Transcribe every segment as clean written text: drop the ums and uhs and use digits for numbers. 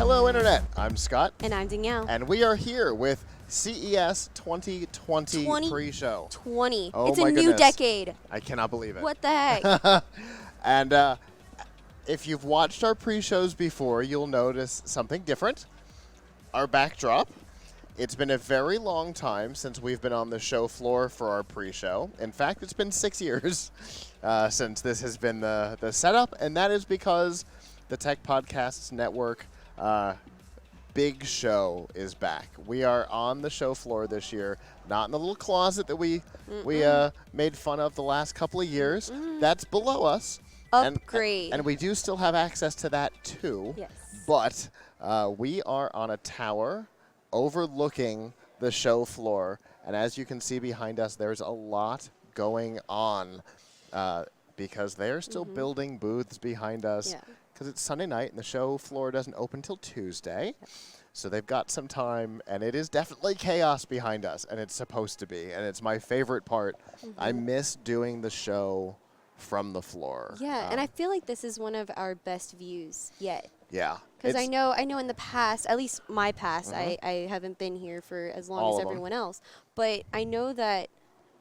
Hello, Internet. I'm Scott. And I'm Danielle. And we are here with CES 2020 pre-show. 20. Oh, it's my a new goodness. decade. I cannot believe it. What the heck? And if you've watched our pre-shows before, you'll notice something different. Our backdrop. It's been a very long time since we've been on the show floor for our pre-show. In fact, it's been 6 years since this has been the setup, and that is because the Tech Podcasts Network big show is back. We are on the show floor this year, not in the little closet that we made fun of the last couple of years. That's below us. Upgrade. And we do still have access to that too. Yes. But we are on a tower overlooking the show floor. And as you can see behind us, there's a lot going on because they're still building booths behind us. Yeah. Because it's Sunday night and the show floor doesn't open till Tuesday. Yep. So they've got some time, and it is definitely chaos behind us, and it's supposed to be, and it's my favorite part. I miss doing the show from the floor. Yeah, and I feel like this is one of our best views yet. Yeah. Because I know in the past, at least my past, I haven't been here for as long as everyone else, but I know that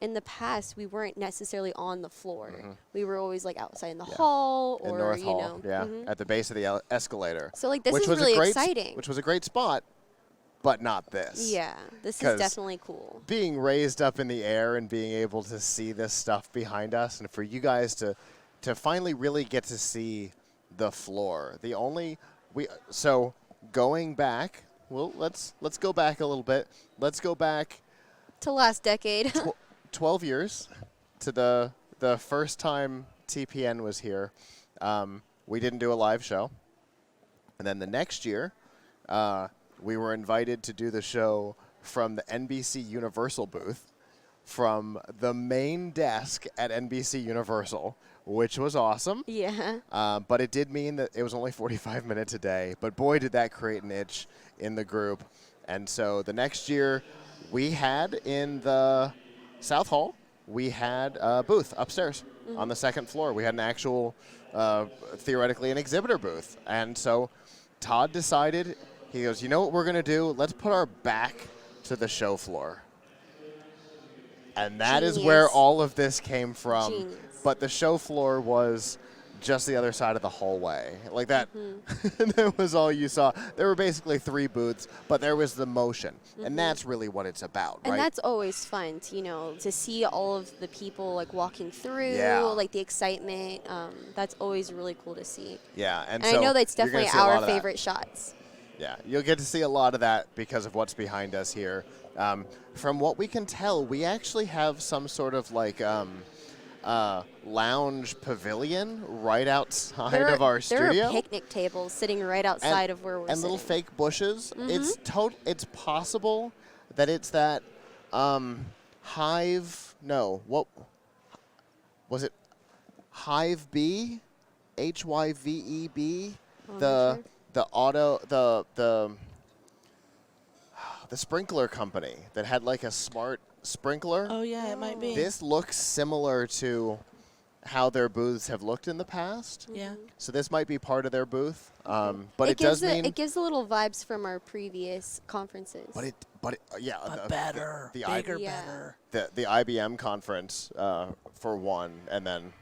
in the past, we weren't necessarily on the floor. We were always like outside in the hall or, in North Hall, you know. at the base of the escalator. So like this is really exciting. Which was a great spot, but not this. Yeah, this is definitely cool. Being raised up in the air and being able to see this stuff behind us, and for you guys to finally really get to see the floor. So going back, well, let's go back a little bit. Let's go back to last decade. 12 years to the first time TPN was here. We didn't do a live show. And then the next year, we were invited to do the show from the NBC Universal booth from the main desk at NBC Universal, which was awesome. Yeah. But it did mean that it was only 45 minutes a day. But boy, did that create an itch in the group. And so the next year, we had in the South Hall, we had a booth upstairs on the second floor. We had an actual, theoretically, an exhibitor booth. And so Todd decided, he goes, you know what we're going to do? Let's put our back to the show floor. And that is where all of this came from. Genius. But the show floor was just the other side of the hallway. Like that, that was all you saw. There were basically 3 booths, but there was the motion. And that's really what it's about, right? And that's always fun, to see all of the people, like, walking through, like, the excitement. That's always really cool to see. Yeah. And so I know that's definitely our favorite shots. Yeah, you'll get to see a lot of that because of what's behind us here. From what we can tell, we actually have some sort of, like, lounge pavilion right outside of our studio. There are picnic tables sitting right outside of where we're sitting. And little fake bushes. It's possible that it's that Hive. No, what was it? Hive B, HYVEB. The sprinkler company that had like a smart sprinkler. Oh, yeah, it might be. This looks similar to how their booths have looked in the past. Yeah. So this might be part of their booth. But it does mean... It gives a little vibes from our previous conferences. But better. Bigger, better. The IBM conference for one, and then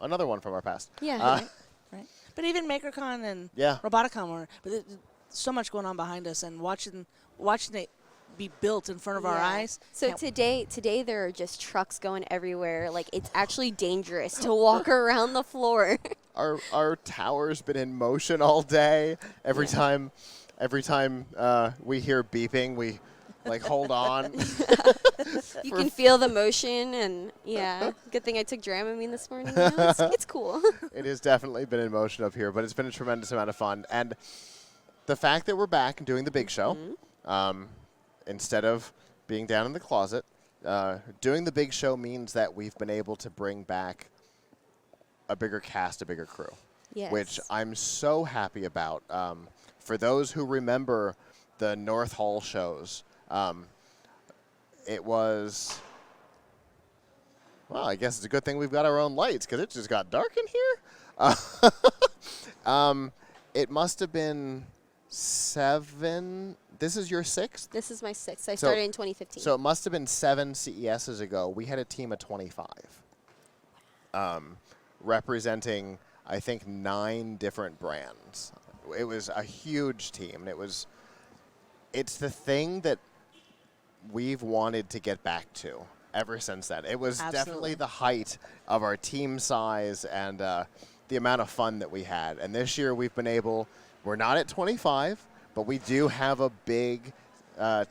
another one from our past. Yeah. Right. But even MakerCon and Yeah. Roboticon were... But so much going on behind us, and watching it be built in front of our eyes. So today there are just trucks going everywhere. Like, it's actually dangerous to walk around the floor. Our tower's been in motion all day. Every time we hear beeping, we like hold on. You can feel the motion, and good thing I took Dramamine this morning. It's cool. It has definitely been in motion up here, but it's been a tremendous amount of fun. And the fact that we're back and doing the big show, instead of being down in the closet, doing the big show means that we've been able to bring back a bigger cast, a bigger crew, which I'm so happy about. For those who remember the North Hall shows, it was, well, I guess it's a good thing we've got our own lights because it just got dark in here. it must have been 7. This is your 6th? This is my 6th. I started in 2015. So it must have been 7 CESs ago. We had a team of 25, representing, I think, 9 different brands. It was a huge team. And it's the thing that we've wanted to get back to ever since then. It was definitely the height of our team size and the amount of fun that we had. And this year we've been able, we're not at 25, but we do have a big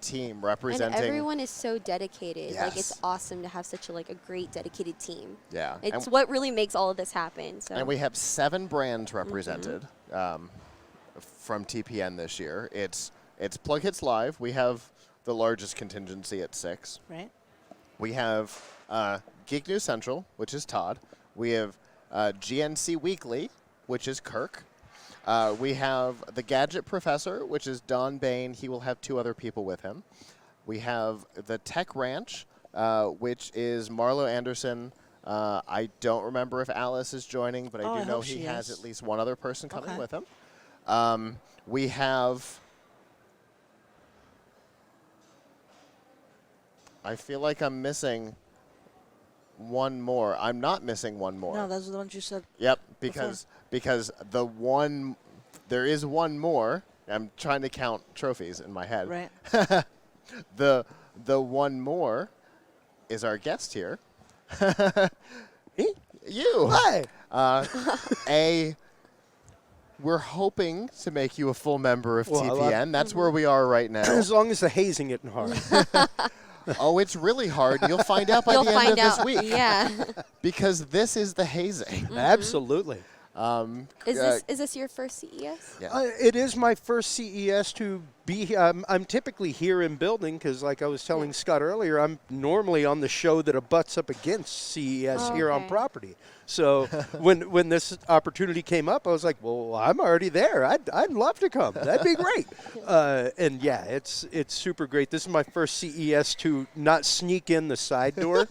team representing. And everyone is so dedicated. Yes. Like, it's awesome to have such a great dedicated team. Yeah. It's what really makes all of this happen. So. And we have 7 brands represented from TPN this year. It's PLUGHITZ Live. We have the largest contingency at 6. Right. We have Geek News Central, which is Todd. We have GNC Weekly, which is Kirk. We have the Gadget Professor, which is Don Bain. He will have 2 other people with him. We have the Tech Ranch, which is Marlo Anderson. I don't remember if Alice is joining, but I do know he has at least one other person coming with him. We have... I feel like I'm missing one more. I'm not missing one more. No, those are the ones you said. Yep, because there is one more. I'm trying to count trophies in my head. Right. The one more is our guest here. You. Hi. We're hoping to make you a full member of TPN. That's where we are right now. As long as the hazing isn't hard. Oh, it's really hard. You'll find out by the end of this week. Yeah. Because this is the hazing. Absolutely. Is this your first CES? Yeah. It is my first CES to be. I'm typically here in building because, like I was telling Scott earlier, I'm normally on the show that abuts up against CES here on property. So when this opportunity came up, I was like, well, I'm already there. I'd love to come. That'd be great. And yeah, it's super great. This is my first CES to not sneak in the side door.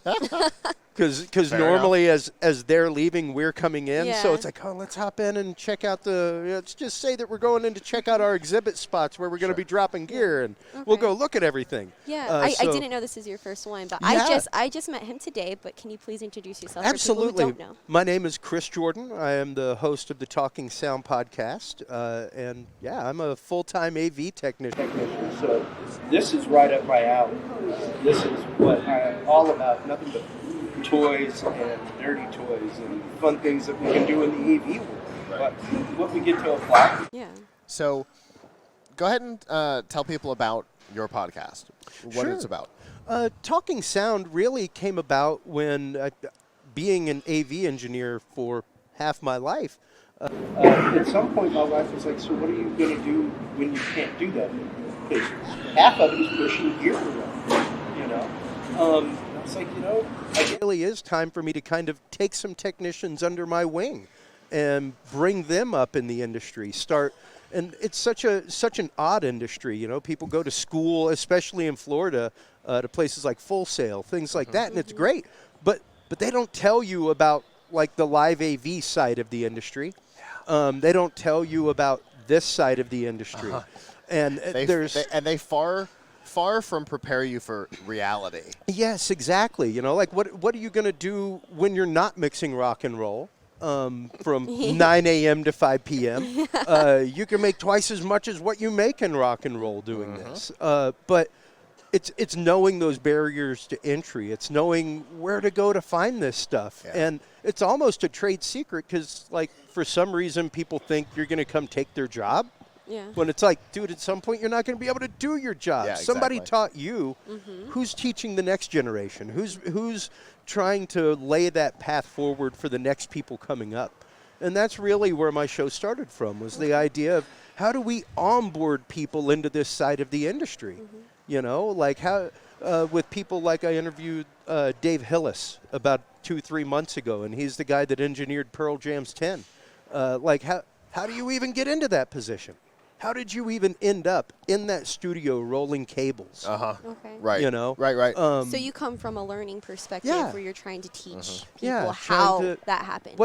Because normally as they're leaving, we're coming in. Yeah. So it's like, oh, let's hop in and check out let's just say that we're going in to check out our exhibit spots where we're going to be dropping gear, and we'll go look at everything. Yeah, I didn't know this is your first one, but I just met him today, but can you please introduce yourself Absolutely. for people who don't know? My name is Chris Jordan. I am the host of the Talking Sound podcast, and yeah, I'm a full-time AV technician. So this is right up my alley. This is what I'm all about, nothing but toys and nerdy toys and fun things that we can do in the AV world. But what we get to apply. Yeah. So go ahead and tell people about your podcast, what it's about. Talking Sound really came about when, being an AV engineer for half my life, At some point, my wife was like, so what are you going to do when you can't do that? Because half of it is pushing gear around, you know? I was like, it really is time for me to kind of take some technicians under my wing and bring them up in the industry. And it's such an odd industry, you know. People go to school, especially in Florida, to places like Full Sail, things like that, and it's great. But they don't tell you about like the live AV side of the industry. They don't tell you about this side of the industry, and they far from prepare you for reality. Yes, exactly. You know, like what are you going to do when you're not mixing rock and roll from 9 a.m. to 5 p.m.? You can make twice as much as what you make in rock and roll doing this. But it's knowing those barriers to entry. It's knowing where to go to find this stuff. Yeah. And it's almost a trade secret because, like, for some reason people think you're going to come take their job. Yeah. When it's like, dude, at some point you're not going to be able to do your job. Yeah, Somebody taught you. Who's teaching the next generation? Who's trying to lay that path forward for the next people coming up? And that's really where my show started from, was the idea of how do we onboard people into this side of the industry? You know, like how with people like I interviewed Dave Hillis about 2-3 months ago, and he's the guy that engineered Pearl Jam's 10. Like how do you even get into that position? how did you even end up in that studio rolling cables? Okay. Right. You know? Right. So you come from a learning perspective Yeah. where you're trying to teach Yeah, people trying how to- that happened.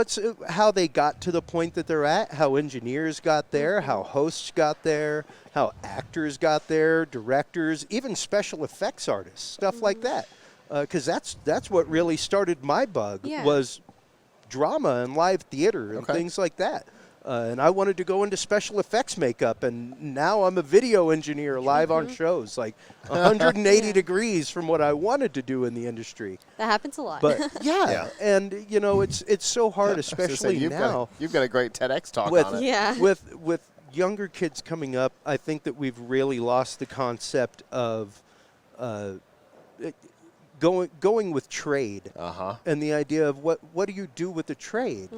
How they got to the point that they're at, how engineers got there, how hosts got there, how actors got there, directors, even special effects artists, stuff like that. Because that's what really started my bug was drama and live theater and things like that. And I wanted to go into special effects makeup, and now I'm a video engineer live on shows, like 180 degrees from what I wanted to do in the industry. That happens a lot. But and you know, it's so hard, especially now. You've got a great TEDx talk with, on it. Yeah. with younger kids coming up, I think that we've really lost the concept of going with trade and the idea of what do you do with the trade.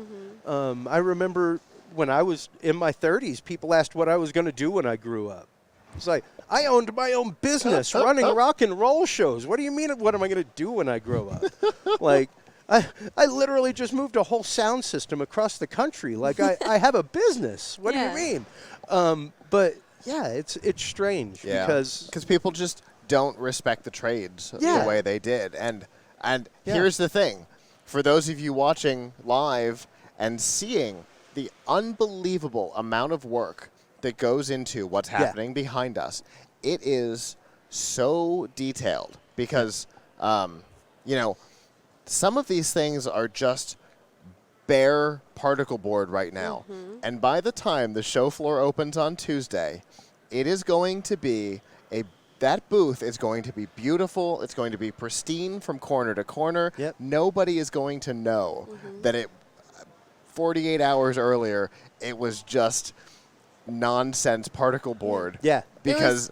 I remember when I was in my 30s, people asked what I was going to do when I grew up. It's like, I owned my own business running rock and roll shows. What do you mean, what am I going to do when I grow up? Like, I literally just moved a whole sound system across the country. Like, I have a business. What do you mean? But, yeah, it's strange because people just don't respect the trades the way they did. And here's the thing. For those of you watching live and seeing the unbelievable amount of work that goes into what's happening behind us, it is so detailed because, you know, some of these things are just bare particle board right now. And by the time the show floor opens on Tuesday, it is going to be that booth is going to be beautiful. It's going to be pristine from corner to corner. Nobody is going to know that 48 hours earlier, it was just nonsense particle board. Because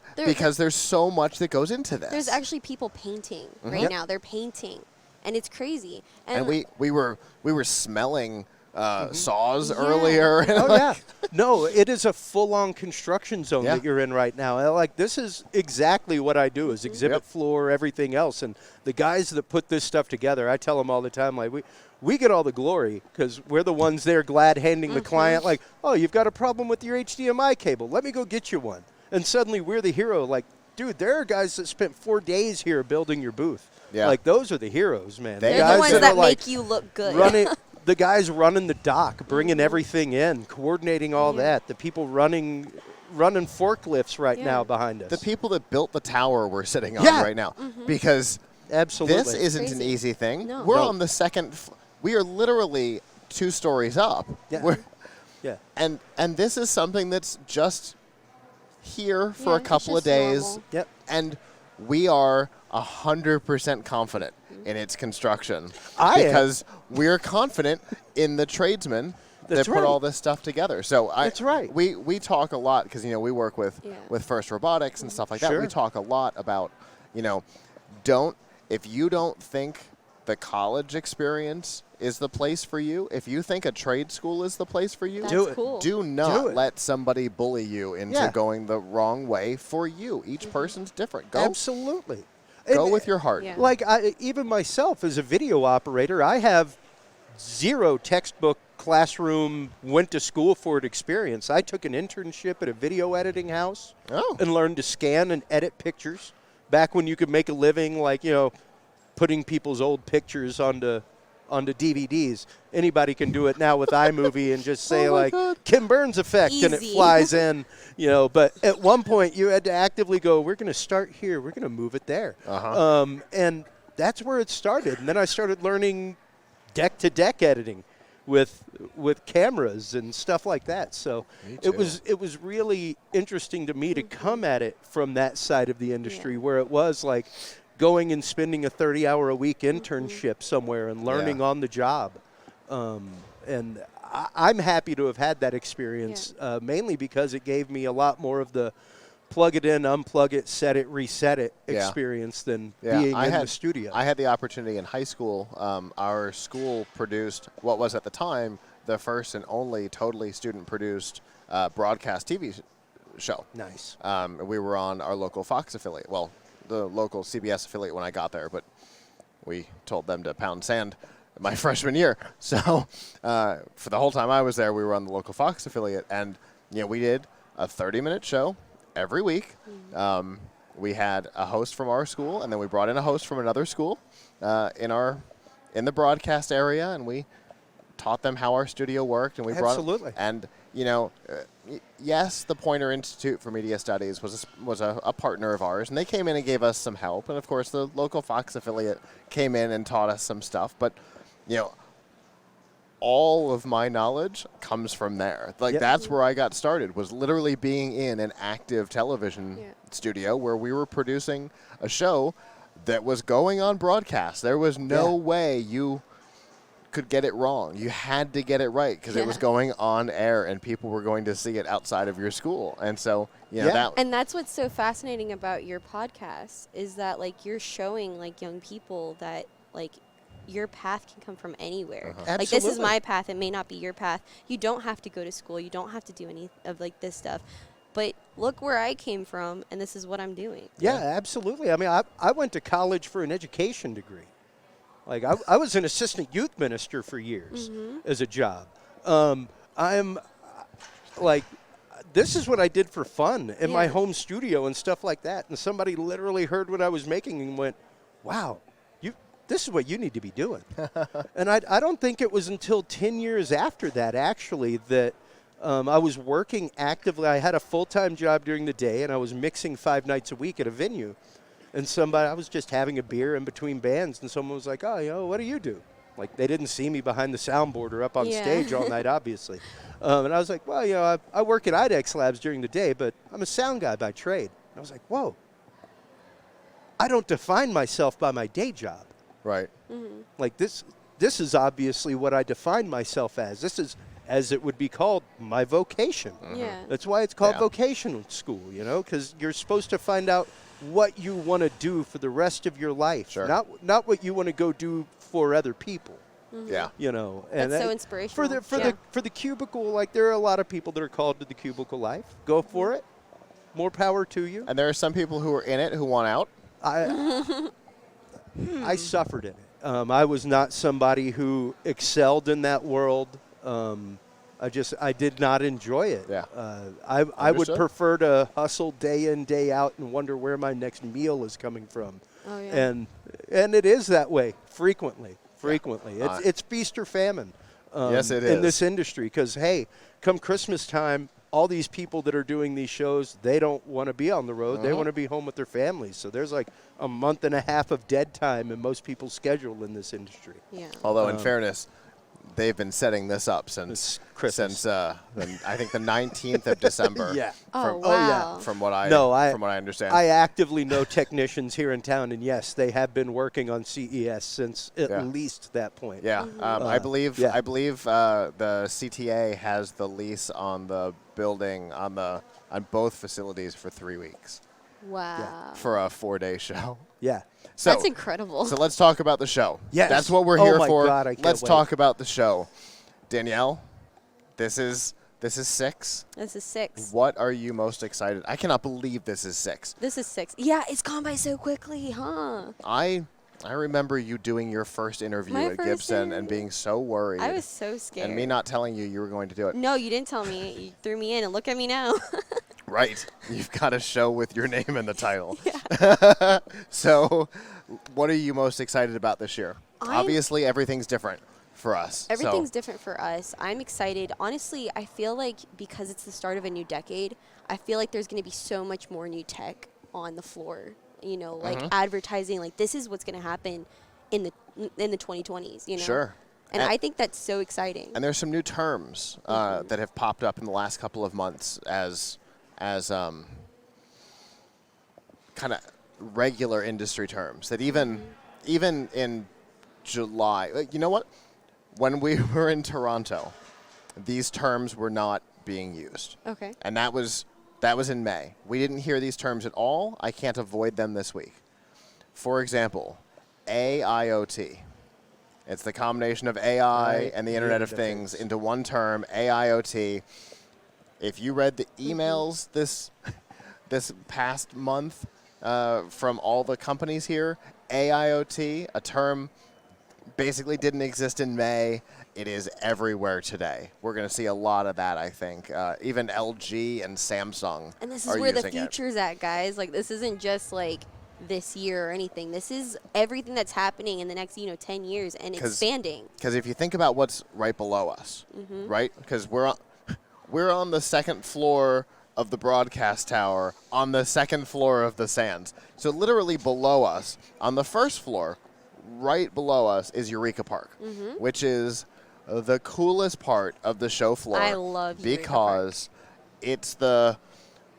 there's so much that goes into this. There's actually people painting right now. They're painting, and it's crazy. And we were smelling saws earlier. No, it is a full-on construction zone that you're in right now. Like, this is exactly what I do is exhibit floor, everything else. And the guys that put this stuff together, I tell them all the time, like, we get all the glory because we're the ones there glad handing the client, like, oh, you've got a problem with your HDMI cable. Let me go get you one. And suddenly we're the hero. Like, dude, there are guys that spent 4 days here building your booth. Like, those are the heroes, man. They're the ones that make you look good. The guys running the dock, bringing everything in, coordinating all that. The people running forklifts right now behind us. The people that built the tower we're sitting on right now. Because this isn't an easy thing. No. We're on the second. We are literally 2 stories up. And this is something that's just here for a couple of days. Normal. And we are 100% confident in its construction because we're confident in the tradesmen that put all this stuff together. So we talk a lot because, you know, we work with First Robotics and stuff like that. We talk a lot about, you know, if you don't think the college experience is the place for you, if you think a trade school is the place for you, do not let somebody bully you into going the wrong way for you. Each person's different. Absolutely. Go with your heart. Like, even myself as a video operator, I have 0 textbook, classroom, went to school for it experience. I took an internship at a video editing house and learned to scan and edit pictures back when you could make a living, like, you know, putting people's old pictures onto DVDs. Anybody can do it now with iMovie and just say, Kim Burns effect, and it flies in, you know. But at one point, you had to actively go, we're going to start here. We're going to move it there. And that's where it started. And then I started learning deck-to-deck editing with cameras and stuff like that. So it was really interesting to me to come at it from that side of the industry where it was like going and spending a 30-hour-a-week internship somewhere and learning on the job. And I'm happy to have had that experience, mainly because it gave me a lot more of the plug it in, unplug it, set it, reset it experience than being in the studio. I had the opportunity in high school. Our school produced what was at the time the first and only totally student-produced broadcast TV show. Nice. We were on our local Fox affiliate. Well, the local CBS affiliate when I got there, but we told them to pound sand my freshman year. So for the whole time I was there, we were on the local Fox affiliate, and you know, we did a 30-minute show every week. We had a host from our school, and then we brought in a host from another school in the broadcast area, and we taught them how our studio worked, and we Absolutely. and yes, the Poynter Institute for Media Studies was a partner of ours, and they came in and gave us some help, and of course the local Fox affiliate came in and taught us some stuff, but all of my knowledge comes from there. Like, that's where I got started, was literally being in an active television studio where we were producing a show that was going on broadcast. There was no way you could get it wrong. You had to get it right because it was going on air and people were going to see it outside of your school. And so, and that's what's so fascinating about your podcast is that, like, you're showing, like, young people that, like, your path can come from anywhere. Like, this is my path. It may not be your path. You don't have to go to school. You don't have to do any of, like, this stuff. But look where I came from, and this is what I'm doing. Yeah, absolutely. I mean, I went to college for an education degree. Like, I was an assistant youth minister for years as a job. I'm, like, this is what I did for fun in my home studio and stuff like that. And somebody literally heard what I was making and went, wow, this is what you need to be doing. And I don't think it was until 10 years after that, actually, that I was working actively. I had a full-time job during the day, and I was mixing 5 nights a week at a venue. And I was just having a beer in between bands, and someone was like, oh, what do you do? Like, they didn't see me behind the soundboard or up on stage all night, obviously. And I was like, well, I work at IDEX Labs during the day, but I'm a sound guy by trade. And I was like, whoa. I don't define myself by my day job. Right. Like, this is obviously what I define myself as. This is, as it would be called, my vocation. Yeah. That's why it's called vocational school, because you're supposed to find out what you want to do for the rest of your life. Sure. Not what you want to go do for other people. Yeah. And that's so inspirational. For the cubicle, like, there are a lot of people that are called to the cubicle life. Go for it. More power to you. And there are some people who are in it who want out. I suffered in it. I was not somebody who excelled in that world. I did not enjoy it. Yeah. I would prefer to hustle day in, day out and wonder where my next meal is coming from. Oh, yeah. And it is that way frequently. It's feast or famine. Yes, it in is. this industry, because, hey, come Christmas time, all these people that are doing these shows, they don't want to be on the road. They want to be home with their families. So there's like a month and a half of dead time in most people's schedule in this industry. Yeah. Although, in fairness, they've been setting this up since Christmas. I think the 19th of December. Yeah. Wow. From what I understand. I actively know technicians here in town, and yes, they have been working on CES since at least that point. Yeah. I believe the CTA has the lease on the building on both facilities for 3 weeks. Wow. For a 4-day show. Yeah. So, that's incredible. So let's talk about the show. Yes. That's what we're here for. God, I can't let's wait. talk about the show. Danielle, this is 6. This is 6. What are you most excited? I cannot believe this is 6. This is 6. Yeah, it's gone by so quickly, huh? I remember you doing your first interview at Gibson and being so worried. I was so scared. And me not telling you were going to do it. No, you didn't tell me. You threw me in, and look at me now. Right. You've got a show with your name in the title. Yeah. So, what are you most excited about this year? Obviously, everything's different for us. Everything's different for us. I'm excited. Honestly, I feel like because it's the start of a new decade, I feel like there's going to be so much more new tech on the floor. Like advertising, like this is what's going to happen in the 2020s, Sure. And I think that's so exciting. And there's some new terms that have popped up in the last couple of months as kind of regular industry terms that even in July, you know what? When we were in Toronto, these terms were not being used. Okay. And that was in May. We didn't hear these terms at all. I can't avoid them this week. For example, AIoT. It's the combination of AI and the Internet of Things into one term, AIoT. If you read the emails this past month from all the companies here, AIoT, a term basically didn't exist in May. It is everywhere today. We're going to see a lot of that, I think. Even LG and Samsung And this are is where the using it. future's at, guys. Like, this isn't just like this year or anything. This is everything that's happening in the next, 10 years and expanding. Because if you think about what's right below us, right? Because we're on the second floor of the broadcast tower on the second floor of the Sands. So literally below us, on the first floor, right below us is Eureka Park, which is the coolest part of the show floor. I love Eureka because it's the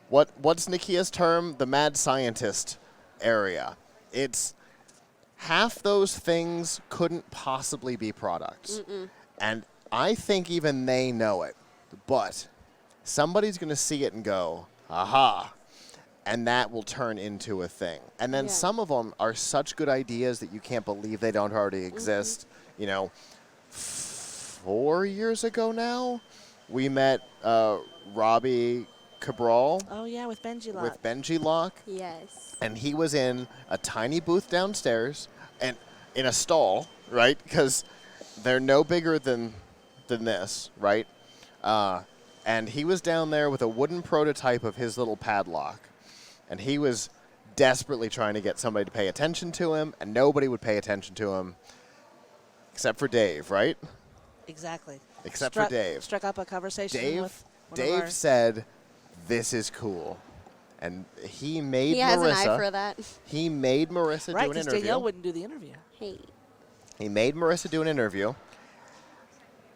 what's Nikia's term? The mad scientist area. It's half those things couldn't possibly be products. And I think even they know it. But somebody's going to see it and go, aha. And that will turn into a thing. And then some of them are such good ideas that you can't believe they don't already exist. 4 years ago now, we met Robbie Cabral. Oh, yeah, with Benji Lock. With Benji Lock. Yes. And he was in a tiny booth downstairs and in a stall, right? Because they're no bigger than this, right? And he was down there with a wooden prototype of his little padlock. And he was desperately trying to get somebody to pay attention to him, and nobody would pay attention to him except for Dave, right? Exactly. Except for Dave. Struck up a conversation with Dave said, "This is cool." And he made He Marissa. has an eye for that. He made Marissa right, do an because interview. Danielle wouldn't do the interview. Hey. He made Marissa do an interview.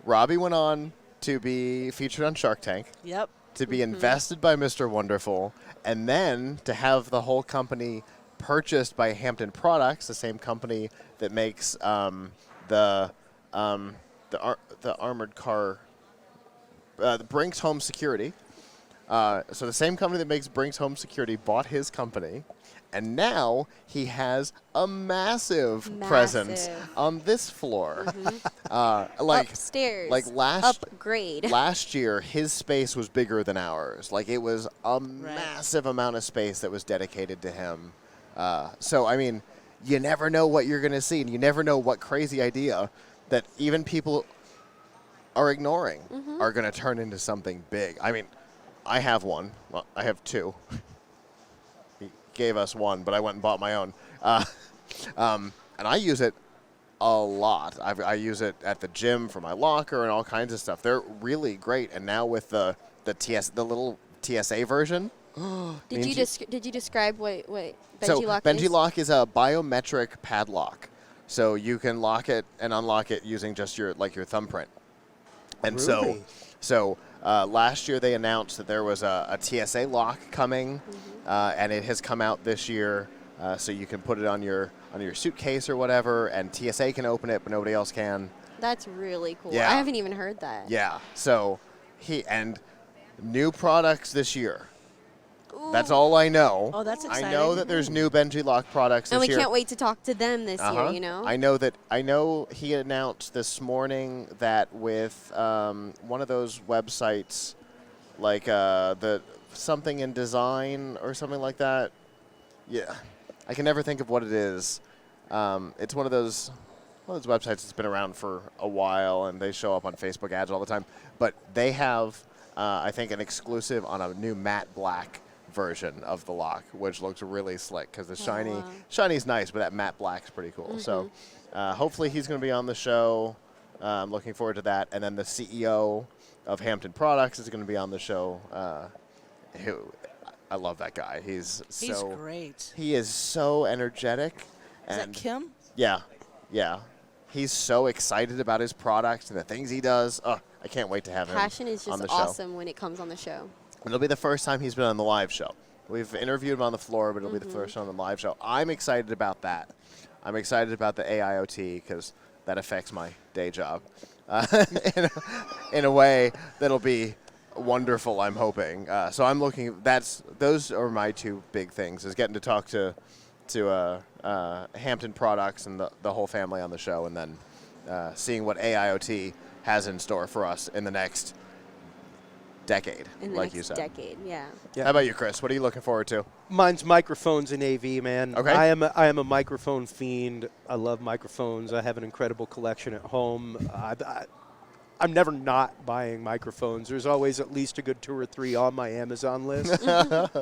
Robbie went on to be featured on Shark Tank. Yep. To be invested by Mr. Wonderful, and then to have the whole company purchased by Hampton Products, the same company that makes the armored car, the Brinks Home Security. So the same company that makes Brinks Home Security bought his company, and now he has a massive presence on this floor. Upstairs. Like upgrade. Last year, his space was bigger than ours. Like, it was a massive amount of space that was dedicated to him. So, I mean, you never know what you're going to see, and you never know what crazy idea that even people are ignoring are going to turn into something big. I mean, I have one. Well, I have two. He gave us one, but I went and bought my own. And I use it a lot. I use it at the gym for my locker and all kinds of stuff. They're really great. And now with the little TSA version. Did you describe what Benji Lock Benji is? Lock is a biometric padlock. So you can lock it and unlock it using just your thumbprint. And Really? so last year they announced that there was a TSA lock coming, and it has come out this year. So you can put it on your suitcase or whatever, and TSA can open it, but nobody else can. That's really cool. Yeah. I haven't even heard that. Yeah. So new products this year. That's all I know. Oh, that's exciting. I know that there's new Benji Lock products this And we year. can't wait to talk to them this year, I know he announced this morning that with one of those websites, like the something in design or something like that. Yeah, I can never think of what it is. It's one of those websites that's been around for a while, and they show up on Facebook ads all the time. But they have, I think, an exclusive on a new matte black version of the lock, which looks really slick because the shiny's nice, but that matte black's pretty cool. So hopefully he's going to be on the show. I'm looking forward to that. And then the CEO of Hampton Products is going to be on the show. I love that guy. He's great. He is so energetic. Is that Kim? Yeah. He's so excited about his products and the things he does. Oh, I can't wait to have him Passion is on just the show. awesome when it comes on the show. It'll be the first time he's been on the live show. We've interviewed him on the floor, but it'll be the first time on the live show. I'm excited about that. I'm excited about the AIoT because that affects my day job in a way that'll be wonderful, I'm hoping. So I'm looking. Those are my two big things: is getting to talk to Hampton Products and the whole family on the show, and then seeing what AIoT has in store for us in the next decade, In the like next you said. decade, yeah. Yeah. How about you, Chris? What are you looking forward to? Mine's microphones and AV, man. Okay. I am a microphone fiend. I love microphones. I have an incredible collection at home. I'm never not buying microphones. There's always at least a good 2 or 3 on my Amazon list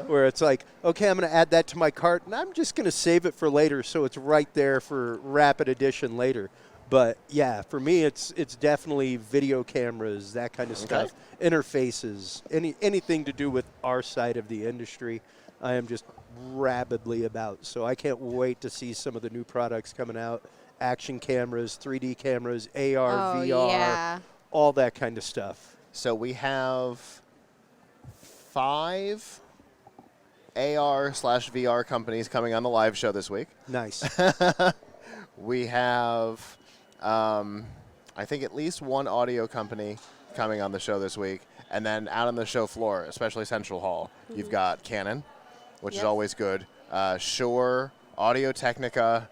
where it's like, okay, I'm going to add that to my cart, and I'm just going to save it for later so it's right there for rapid addition later. But, yeah, for me, it's definitely video cameras, that kind of stuff, interfaces, anything to do with our side of the industry. I am just rabidly about. So I can't wait to see some of the new products coming out, action cameras, 3D cameras, AR, VR. Yeah. All that kind of stuff. So we have 5 AR/VR companies coming on the live show this week. Nice. We have, I think, at least 1 audio company coming on the show this week. And then out on the show floor, especially Central Hall, you've got Canon, which is always good, Shure, Audio-Technica,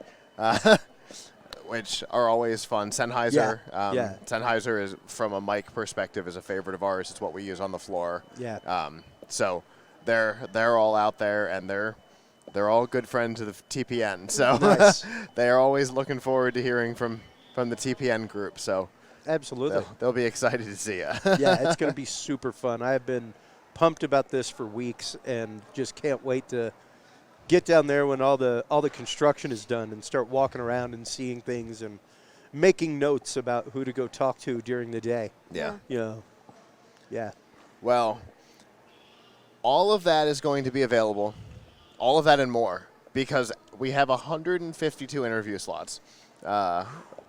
which are always fun. Sennheiser. Yeah. Sennheiser is, from a mic perspective, is a favorite of ours. It's what we use on the floor. Yeah. So they're all out there, and they're all good friends of the TPN. So Nice. they are always looking forward to hearing from the TPN group. So Absolutely. they'll be excited to see you. Yeah, it's going to be super fun. I have been pumped about this for weeks and just can't wait to get down there when all the construction is done and start walking around and seeing things and making notes about who to go talk to during the day. Yeah. You know, yeah. Well, all of that is going to be available, all of that and more, because we have 152 interview slots.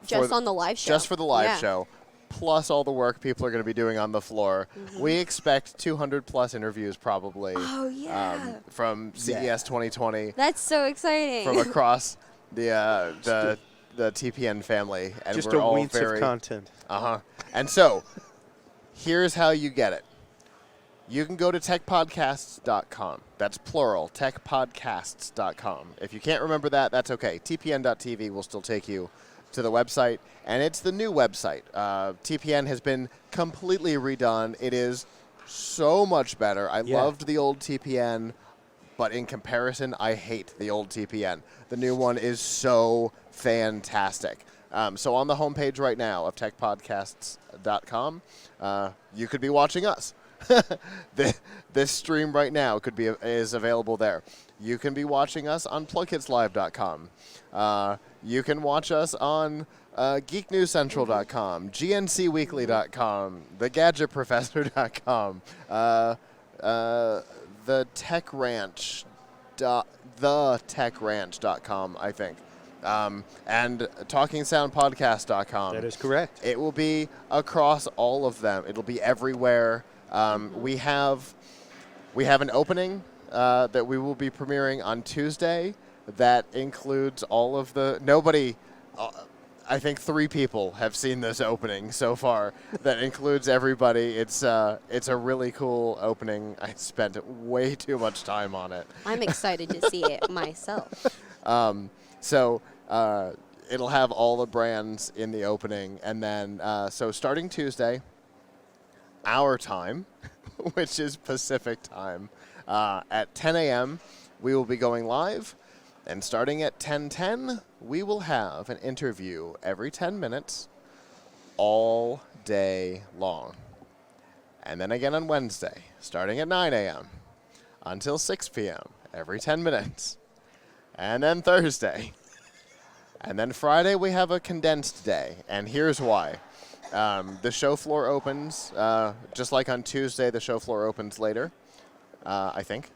Just on the live show. Just for the live Yeah. show, plus all the work people are going to be doing on the floor. We expect 200-plus interviews probably Oh, yeah. from CES 2020 That's so exciting. from across the TPN family. And Just we're a all wince of very content. And so, here's how you get it. You can go to techpodcasts.com. That's plural, techpodcasts.com. If you can't remember that, that's okay. TPN.tv will still take you to the website, and it's the new website. TPN has been completely redone. It is so much better. I loved the old TPN, but in comparison, I hate the old TPN. The new one is so fantastic. So on the homepage right now of techpodcasts.com, you could be watching us. This stream right now is available there. You can be watching us on PLUGHITZlive.com. You can watch us on GeekNewsCentral.com, GNCWeekly.com, TheGadgetProfessor.com, TheTechRanch.com, I think. And TalkingSoundPodcast.com. That is correct. It will be across all of them. It'll be everywhere. We have an opening that we will be premiering on Tuesday that includes all of the I think 3 people have seen this opening so far that includes everybody. It's a really cool opening. I spent way too much time on it. I'm excited to see it myself. So it'll have all the brands in the opening. And then, so starting Tuesday, our time, which is Pacific time, at 10 a.m., we will be going live. And starting at 10:10, we will have an interview every 10 minutes all day long. And then again on Wednesday, starting at 9 a.m. until 6 p.m., every 10 minutes. And then Thursday. And then Friday, we have a condensed day. And here's why. The show floor opens, just like on Tuesday, the show floor opens later, I think.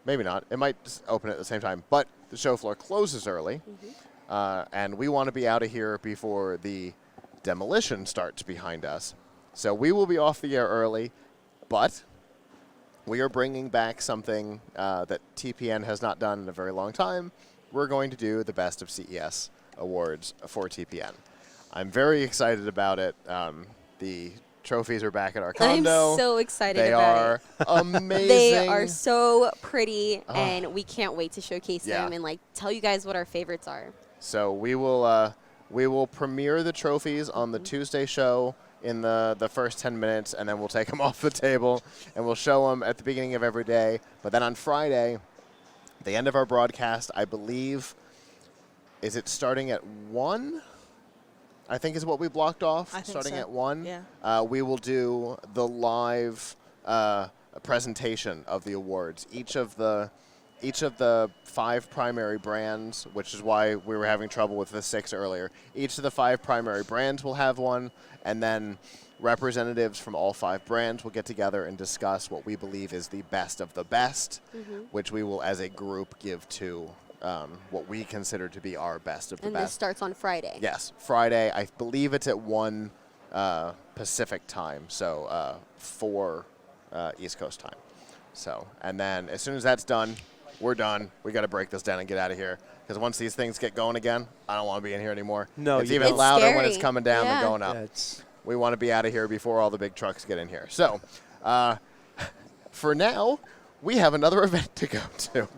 Maybe not. It might open at the same time. But the show floor closes early. And we want to be out of here before the demolition starts behind us. So we will be off the air early. But we are bringing back something that TPN has not done in a very long time. We're going to do the Best of CES awards for TPN. I'm very excited about it. The trophies are back at our condo. I'm so excited They about it. are amazing. They are so pretty, and we can't wait to showcase them and tell you guys what our favorites are. So we will premiere the trophies on the Tuesday show, in the first 10 minutes, and then we'll take them off the table, and we'll show them at the beginning of every day. But then on Friday, the end of our broadcast, I believe, is it starting at 1? I think is what we blocked off, starting so. at 1. Yeah. We will do the live presentation of the awards. Each of the 5 primary brands, which is why we were having trouble with the 6 earlier. Each of the 5 primary brands will have one, and then representatives from all 5 brands will get together and discuss what we believe is the best of the best, which we will, as a group, give to what we consider to be our best of the best. And this starts on Friday. Yes, Friday. I believe it's at 1 Pacific time, so 4 East Coast time. So, and then as soon as that's done, we're done. We got to break this down and get out of here. Because once these things get going again, I don't want to be in here anymore. No, it's you even don't. louder It's when it's scary. coming down Yeah. than going up. Yeah, it's We want to be out of here before all the big trucks get in here. So, for now, we have another event to go to.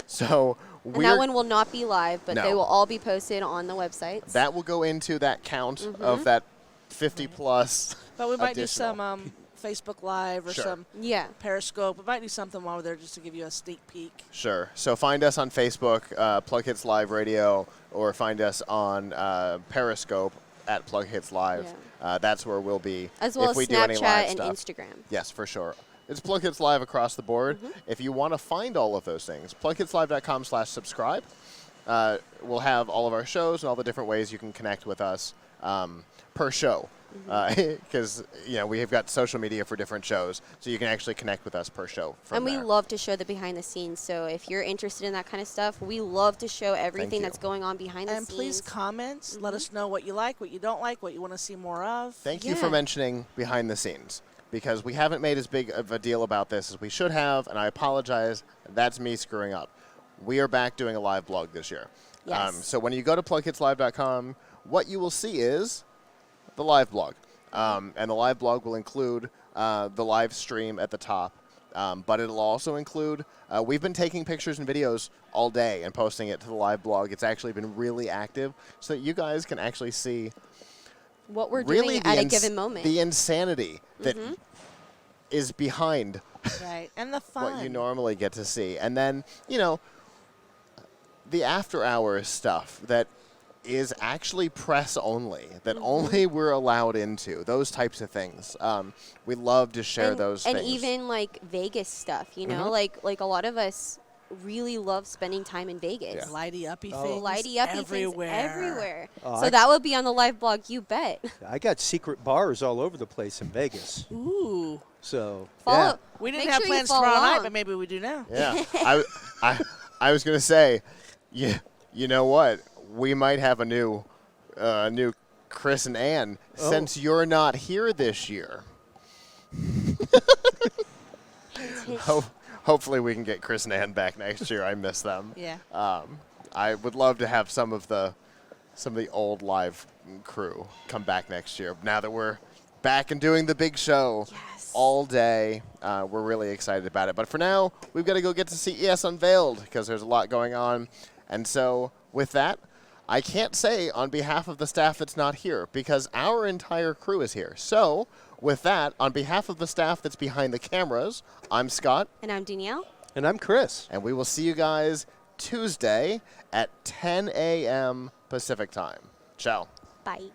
So And that one will not be live, but No. they will all be posted on the websites. that will go into that count of that 50 plus. But we might do additional. some Facebook Live or Sure. some Yeah. Periscope. We might do something while we're there just to give you a sneak peek. Sure. So find us on Facebook, PLUGHITZ Live Radio, or find us on Periscope at PLUGHITZ Live. That's where we'll be As well if as we do any Snapchat live and stuff. Instagram. Yes, for sure. It's PLUGHITZ Live across the board. If you want to find all of those things, PLUGHITZLive.com/subscribe. We'll have all of our shows and all the different ways you can connect with us per show. Because we have got social media for different shows, so you can actually connect with us per show. And we there. love to show the behind the scenes. So if you're interested in that kind of stuff, we love to show everything you. that's going on behind the And scenes. please comment. Let us know what you like, what you don't like, what you want to see more of. Thank you for Yeah. mentioning behind the scenes, because we haven't made as big of a deal about this as we should have, and I apologize. That's me screwing up. We are back doing a live blog this year. Yes. So when you go to PLUGHITZLive.com, what you will see is the live blog. And the live blog will include the live stream at the top, but it'll also include, we've been taking pictures and videos all day and posting it to the live blog. It's actually been really active, so that you guys can actually see what we're really doing at a given moment. the insanity that is behind Right. And the fun. what you normally get to see. And then, the after hours stuff that is actually press only, that only we're allowed into, those types of things. We love to share those and things. even like Vegas stuff, like a lot of us really love spending time in Vegas. Yeah. Lighty-uppy Oh. things Lighty-uppy everywhere. things everywhere. Oh, So I- that would be on the live blog, you bet. I got secret bars all over the place in Vegas. Ooh. So Follow. We didn't Make have sure you plans follow tomorrow night, along. but maybe we do now. Yeah. I was going to say, you know what? We might have a new Chris and Ann since you're not here this year. Hopefully we can get Chris and Ann back next year. I miss them. Yeah. I would love to have some of the old live crew come back next year. Now that we're back and doing the big show Yes. all day, we're really excited about it. But for now, we've got to go get to CES unveiled because there's a lot going on. And so with that, I can't say on behalf of the staff that's not here because our entire crew is here. So with that, on behalf of the staff that's behind the cameras, I'm Scott. And I'm Danielle. and I'm Chris. And we will see you guys Tuesday at 10 a.m. Pacific time. Ciao. Bye.